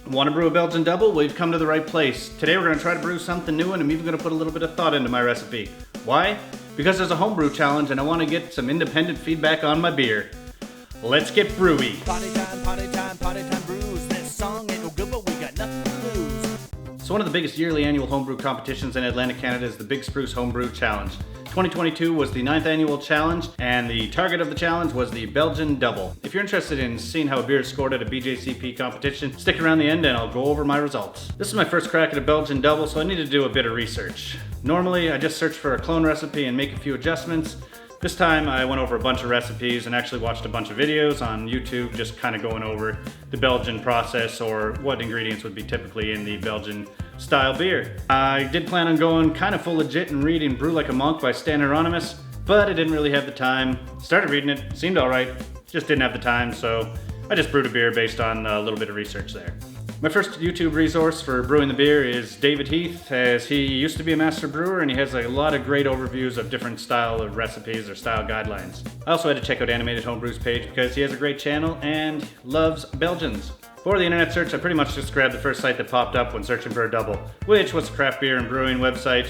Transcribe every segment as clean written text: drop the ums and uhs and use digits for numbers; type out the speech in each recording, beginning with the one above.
Want to brew a Belgian Dubbel? Well, you've come to the right place. Today we're going to try to brew something new, and I'm even going to put a little bit of thought into my recipe. Why? Because there's a homebrew challenge and I want to get some independent feedback on my beer. Let's get brewy. Party time brews. This song ain't no good, but we got nothing to lose. So one of the biggest yearly annual homebrew competitions in Atlantic Canada is the Big Spruce Homebrew Challenge. 2022 was the 9th annual challenge, and the target of the challenge was the Belgian Dubbel. If you're interested in seeing how a beer is scored at a BJCP competition, stick around the end and I'll go over my results. This is my first crack at a Belgian Dubbel, so I needed to do a bit of research. Normally, I just search for a clone recipe and make a few adjustments. This time I went over a bunch of recipes and actually watched a bunch of videos on YouTube, just kind of going over the Belgian process or what ingredients would be typically in the Belgian style beer. I did plan on going kind of full legit and reading Brew Like a Monk by Stan Hieronymus, but I didn't really have the time. Started reading it, seemed alright, just didn't have the time, so I just brewed a beer based on a little bit of research there. My first YouTube resource for brewing the beer is David Heath, as he used to be a master brewer and he has a lot of great overviews of different style of recipes or style guidelines. I also had to check out Animated Homebrew's page because he has a great channel and loves Belgians. For the internet search, I pretty much just grabbed the first site that popped up when searching for a Dubbel, which was a craft beer and brewing website.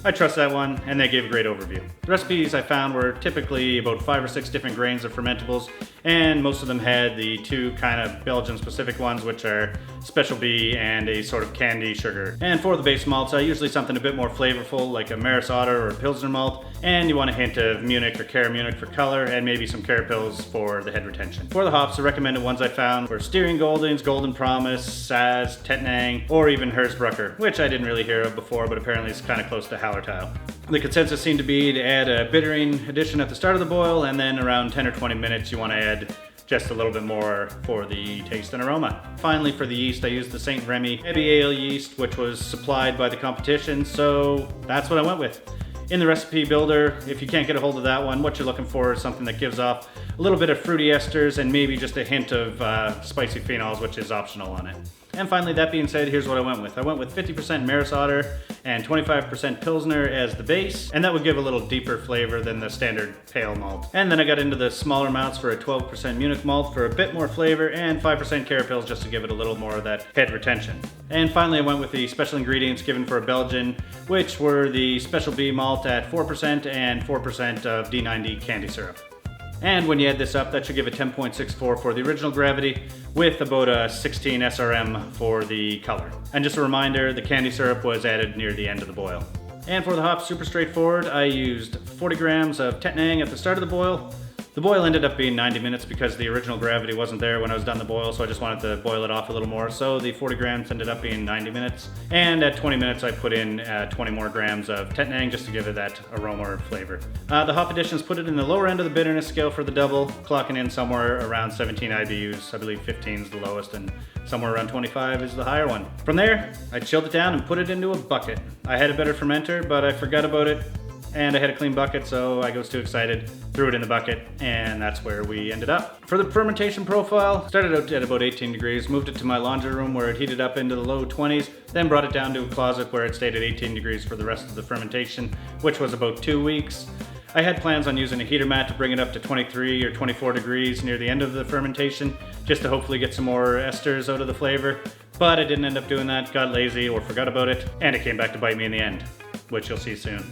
I trust that one, and they gave a great overview. The recipes I found were typically about 5 or 6 different grains of fermentables, and most of them had the two kind of Belgian specific ones, which are Special B and a sort of candy sugar. And for the base malts, I usually something a bit more flavorful, like a Maris Otter or a Pilsner malt, and you want a hint of Munich or Cara Munich for color, and maybe some Carapils for the head retention. For the hops, the recommended ones I found were Styrian Goldings, Golden Promise, Saz, Tettnang, or even Hersbrucker, which I didn't really hear of before, but apparently it's kind of close to Hallertau. The consensus seemed to be to add a bittering addition at the start of the boil, and then around 10 or 20 minutes you want to add just a little bit more for the taste and aroma. Finally, for the yeast, I used the St. Remy Heavy Ale yeast, which was supplied by the competition, so that's what I went with. In the recipe builder, if you can't get a hold of that one, what you're looking for is something that gives off a little bit of fruity esters and maybe just a hint of spicy phenols, which is optional on it. And finally, that being said, here's what I went with. I went with 50% Maris Otter and 25% Pilsner as the base, and that would give a little deeper flavor than the standard pale malt. And then I got into the smaller mounts for a 12% Munich malt for a bit more flavor, and 5% Carapils just to give it a little more of that head retention. And finally, I went with the special ingredients given for a Belgian, which were the Special B malt at 4% and 4% of D90 candy syrup. And when you add this up, that should give a 10.64 for the original gravity, with about a 16 SRM for the color. And just a reminder, the candy syrup was added near the end of the boil. And for the hops, super straightforward. I used 40 grams of Tettnang at the start of the boil. The boil ended up being 90 minutes because the original gravity wasn't there when I was done the boil, so I just wanted to boil it off a little more. So the 40 grams ended up being 90 minutes. And at 20 minutes, I put in 20 more grams of Tettnang just to give it that aroma or flavor. The hop additions put it in the lower end of the bitterness scale for the Dubbel, clocking in somewhere around 17 IBUs. I believe 15 is the lowest and somewhere around 25 is the higher one. From there, I chilled it down and put it into a bucket. I had a better fermenter, but I forgot about it. And I had a clean bucket, so I was too excited, threw it in the bucket, and that's where we ended up. For the fermentation profile, started out at about 18 degrees, moved it to my laundry room where it heated up into the low 20s, then brought it down to a closet where it stayed at 18 degrees for the rest of the fermentation, which was about 2 weeks. I had plans on using a heater mat to bring it up to 23 or 24 degrees near the end of the fermentation, just to hopefully get some more esters out of the flavor, but I didn't end up doing that, got lazy or forgot about it, and it came back to bite me in the end, which you'll see soon.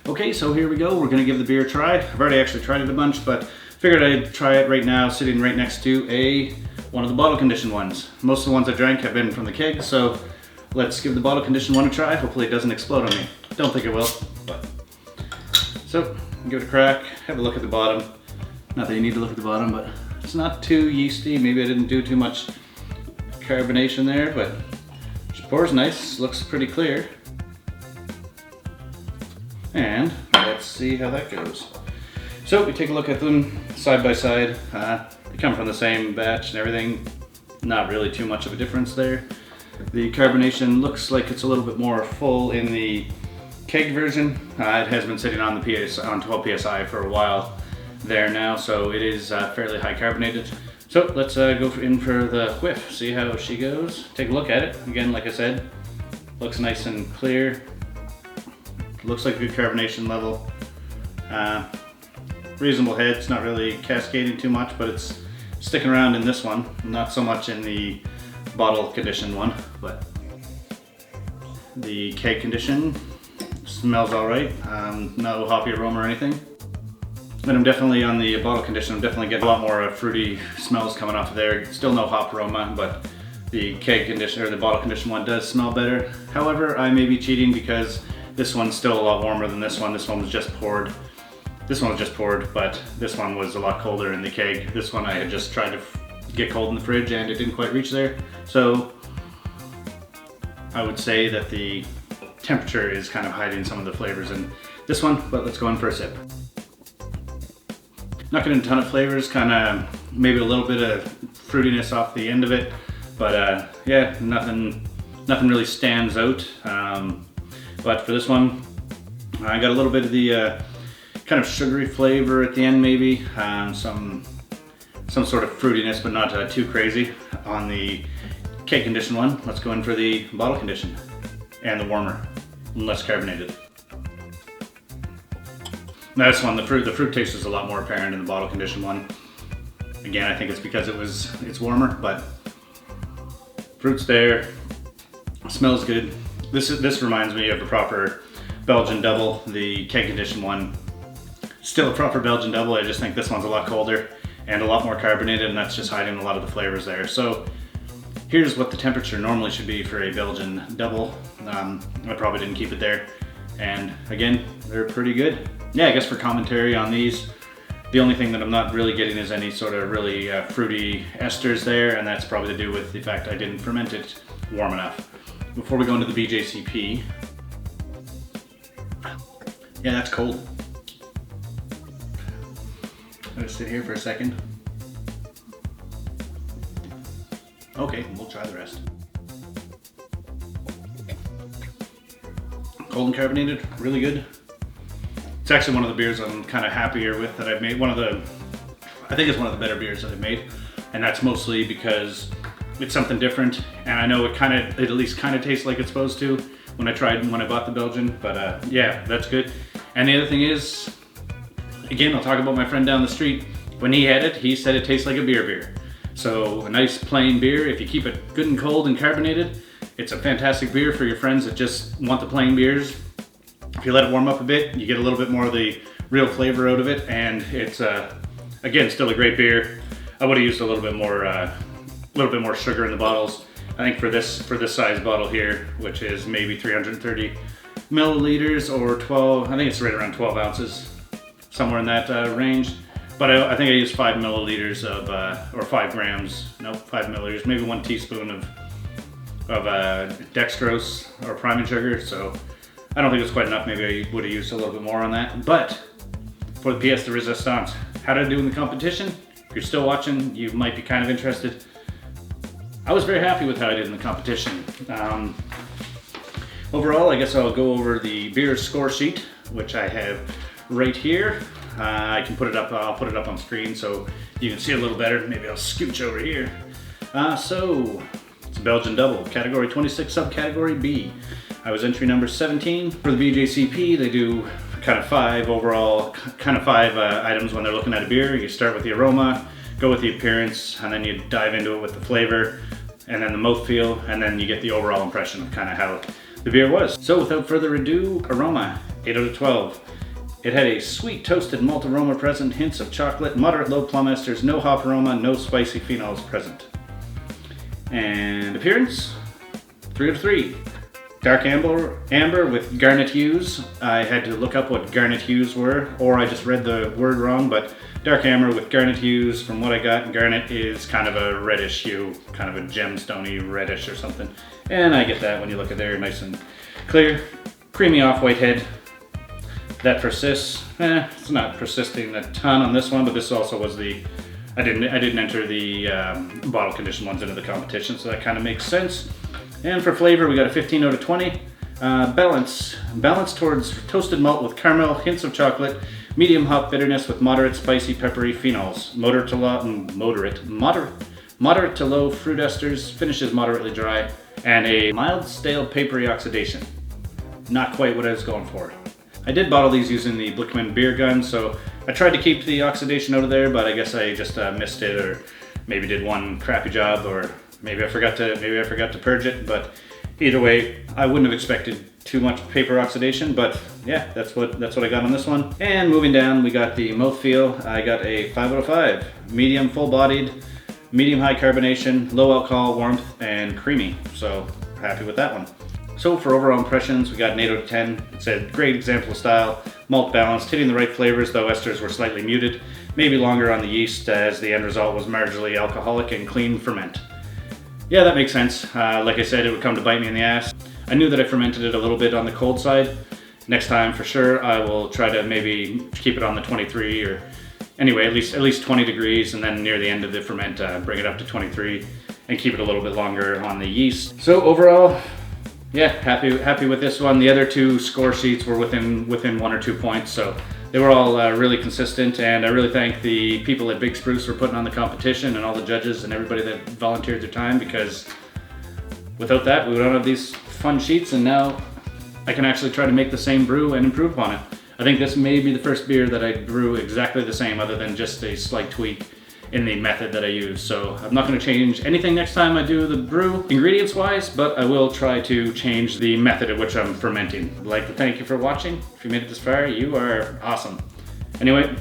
Okay, so here we go. We're gonna give the beer a try. I've already actually tried it a bunch, but figured I'd try it right now, sitting right next to one of the bottle conditioned ones. Most of the ones I drank have been from the keg, so let's give the bottle conditioned one a try. Hopefully it doesn't explode on me. Don't think it will, but. So, give it a crack, have a look at the bottom. Not that you need to look at the bottom, but it's not too yeasty. Maybe I didn't do too much carbonation there, but it pours nice, looks pretty clear. And let's see how that goes. So we take a look at them side by side. They come from the same batch and everything. Not really too much of a difference there. The carbonation looks like it's a little bit more full in the keg version. It has been sitting on 12 psi for a while there now, so it is fairly high carbonated. So let's go in for the whiff, see how she goes. Take a look at it. Again, like I said, looks nice and clear. Looks like a good carbonation level. Reasonable head, it's not really cascading too much, but it's sticking around in this one, not so much in the bottle conditioned one, but the keg condition smells all right. No hoppy aroma or anything. But I'm definitely on the bottle condition. I'm definitely getting a lot more fruity smells coming off of there. Still no hop aroma, but the keg condition or the bottle condition one does smell better. However, I may be cheating because this one's still a lot warmer than this one. This one was just poured. This one was just poured, but this one was a lot colder in the keg. This one I had just tried to get cold in the fridge and it didn't quite reach there. So I would say that the temperature is kind of hiding some of the flavors in this one, but let's go in for a sip. Not getting a ton of flavors, kind of maybe a little bit of fruitiness off the end of it, but yeah, nothing really stands out. But for this one, I got a little bit of the kind of sugary flavor at the end, maybe some sort of fruitiness, but not too crazy on the keg condition one. Let's go in for the bottle condition and the warmer and less carbonated. Now this one, the fruit taste is a lot more apparent in the bottle condition one. Again, I think it's because it's warmer, but fruit's there, smells good. This reminds me of a proper Belgian Dubbel, the keg condition one. Still a proper Belgian Dubbel, I just think this one's a lot colder and a lot more carbonated, and that's just hiding a lot of the flavors there. So here's what the temperature normally should be for a Belgian Dubbel. I probably didn't keep it there. And again, they're pretty good. Yeah, I guess for commentary on these, the only thing that I'm not really getting is any sort of really fruity esters there, and that's probably to do with the fact I didn't ferment it warm enough. Before we go into the BJCP, yeah, that's cold. I'm gonna sit here for a second. Okay, we'll try the rest. Cold and carbonated, really good. It's actually one of the beers I'm kind of happier with that I've made. I think it's one of the better beers that I've made, and that's mostly because it's something different, and I know it at least kind of tastes like it's supposed to when I bought the Belgian, but yeah, that's good. And the other thing is, again, I'll talk about my friend down the street. When he had it, he said it tastes like a beer. So a nice plain beer, if you keep it good and cold and carbonated, it's a fantastic beer for your friends that just want the plain beers. If you let it warm up a bit, you get a little bit more of the real flavor out of it, and it's again still a great beer. I would have used a little bit more sugar in the bottles. I think for this size bottle here, which is maybe 330 milliliters or 12, I think it's right around 12 ounces, somewhere in that range. But I think I used 5 milliliters of, or 5 grams, no, 5 milliliters, maybe 1 teaspoon of dextrose or priming sugar. So I don't think it's quite enough. Maybe I would have used a little bit more on that. But for the pièce de résistance, how did I do in the competition? If you're still watching, you might be kind of interested. I was very happy with how I did in the competition. Overall, I guess I'll go over the beer score sheet, which I have right here. I can put it up, I'll put it up on screen so you can see a little better. Maybe I'll scooch over here. So, it's a Belgian Dubbel, category 26, subcategory B. I was entry number 17. For the BJCP, they do kind of 5 items when they're looking at a beer. You start with the aroma, go with the appearance, and then you dive into it with the flavor, and then the mouthfeel, and then you get the overall impression of kind of how the beer was. So without further ado, aroma, 8 out of 12. It had a sweet toasted malt aroma present, hints of chocolate, moderate low plum esters, no hop aroma, no spicy phenols present. And appearance, 3 out of 3. Dark amber with garnet hues. I had to look up what garnet hues were, or I just read the word wrong, but dark amber with garnet hues, from what I got, garnet is kind of a reddish hue, kind of a gemstony reddish or something. And I get that when you look at there, nice and clear. Creamy off-white head. That persists. It's not persisting a ton on this one, but this also was I didn't enter the bottle conditioned ones into the competition, so that kind of makes sense. And for flavor, we got a 15 out of 20. Balance towards toasted malt with caramel, hints of chocolate, medium hop bitterness with moderate spicy peppery phenols, moderate to low fruit esters, finishes moderately dry, and a mild stale papery oxidation. Not quite what I was going for. I did bottle these using the Blickman beer gun, so I tried to keep the oxidation out of there, but I guess I just missed it or maybe did one crappy job, or maybe I forgot to purge it. But either way, I wouldn't have expected too much paper oxidation, but yeah, that's what I got on this one. And moving down, we got the mouthfeel. I got a 5 out of 5. Medium, full-bodied, medium high carbonation, low alcohol, warmth, and creamy. So happy with that one. So for overall impressions, we got an 8 out of 10. It's a great example of style, malt balanced, hitting the right flavors, though esters were slightly muted, maybe longer on the yeast, as the end result was marginally alcoholic and clean ferment. Yeah, that makes sense. Like I said, it would come to bite me in the ass. I knew that I fermented it a little bit on the cold side. Next time, for sure, I will try to maybe keep it on the 23, or anyway, at least 20 degrees, and then near the end of the ferment, bring it up to 23 and keep it a little bit longer on the yeast. So overall, yeah, happy with this one. The other two score sheets were within 1 or 2 points, so they were all really consistent, and I really thank the people at Big Spruce for putting on the competition, and all the judges and everybody that volunteered their time, because without that, we don't have these fun sheets, and now I can actually try to make the same brew and improve upon it. I think this may be the first beer that I brew exactly the same, other than just a slight tweak in the method that I use. So I'm not going to change anything next time I do the brew, ingredients wise, but I will try to change the method at which I'm fermenting. I'd like to thank you for watching. If you made it this far, you are awesome. Anyway,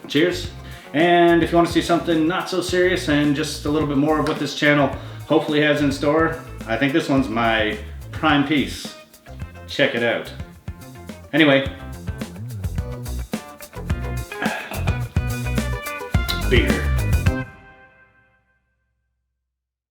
cheers. And if you want to see something not so serious and just a little bit more of what this channel hopefully has in store, I think this one's my prime piece. Check it out. Anyway,